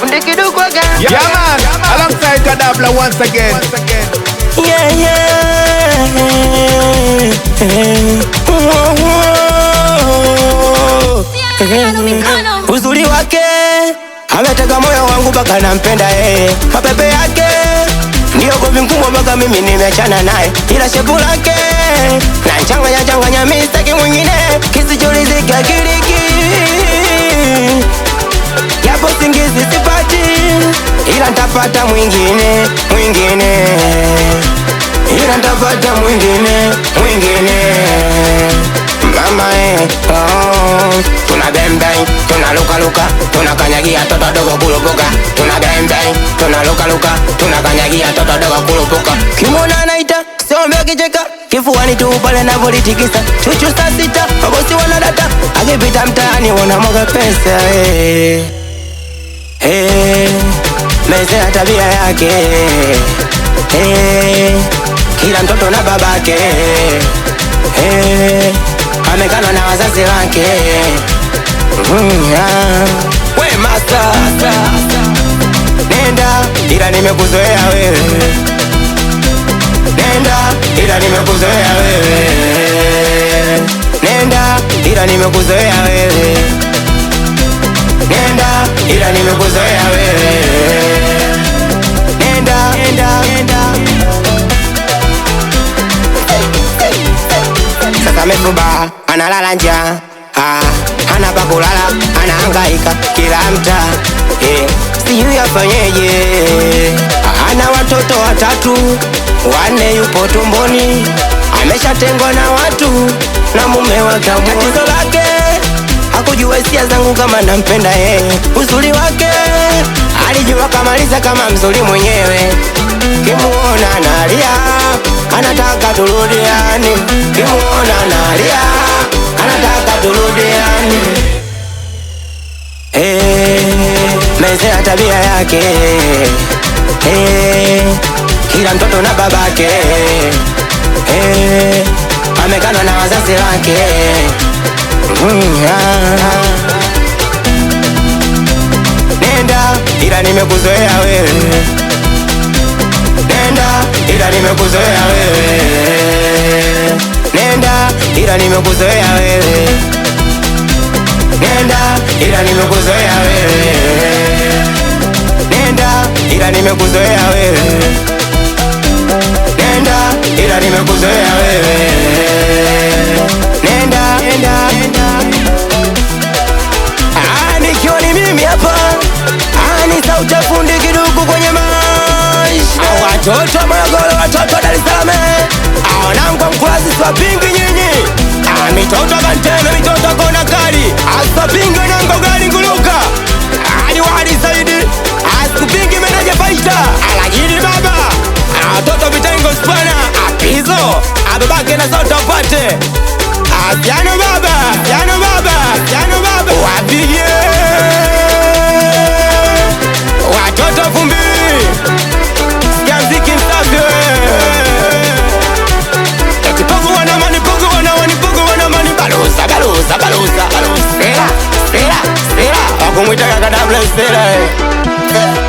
fundi kidogo again. Yeah man, alongside Kadabla once again. Yeah, yeah. Uzuri wake ametega moyo wangu mpaka nampenda yeye. Mapepe yake ndio govi mkubwa mpaka mimi nimeachana naye. Ila shepu lake na changanya mimi sitaki mwingine. Kisichoridhika kiriki yapo singizi sipati, ila nitapata mwingine. Ila nitapata mwingine. Mama tuna bembeng, tuna luka, tuna kanyagia toto dogo kulupuka. Tuna bembeng, tuna luka, tuna kanyagia toto dogo kulupuka. Kimona anaita, siombe kicheka, kifuani tu pale navolitikisa. Chuchu saa sita, mabosi wanadata, akipita mtaani wanamwaga pesa. Mezea tabia yake, kila mtoto na babake. Amekana na wazazi wake. We master, nenda ila nimekuzoea wewe. Nenda ila nimekuzoea wewe. Nenda ila nimekuzoea wewe. Nenda ila nimekuzoea wewe. Nenda. Sasa amefuba, analala njaa, hana pa kulala, anahangaika kila mtaa. Sijui afanyeje. Ana watoto 3, 4 yupo tumboni, ameshatengwa na watu na mume wake. Tatizo lake hakujua hisia zangu kama nampenda yeye. Uzuri wake alijua kamaliza kama mzuri mwenyewe. Kimuona nalia, anataka turudiane. Kimuona nalia, anataka turudiane. Mezea tabia yake, kila mtoto na babake. Amekana na wazazi wake. Nenda ila nimekuzoea wewe. Nenda ila nimekuzoea wewe. Nenda ila nimekuzoea wewe. Nenda ila nimekuzoea wewe. Nenda ila nimekuzoea wewe. Nenda ila nimekuzoea wewe. Nenda. Nikiwa ni mimi hapa, ni sauti fundi kiduku kwenye maisha. Watoto Morogoro, watoto Dar es Salaam, wanangu mkulazi swapingi nyinyi. Mitoto Kanteme, mitoto kona kari, aswapingi nango gari nguluka. Ni wadi zaidi, askupingi meneje faita. Alagini baba, watoto vitengo spana, apizo, ababake na soto pate. Piano baba, wapige watoto fumbi, sikia mziki msafi. Pogo wana mani, balusa. Sera, wakumwita Kadabla sera.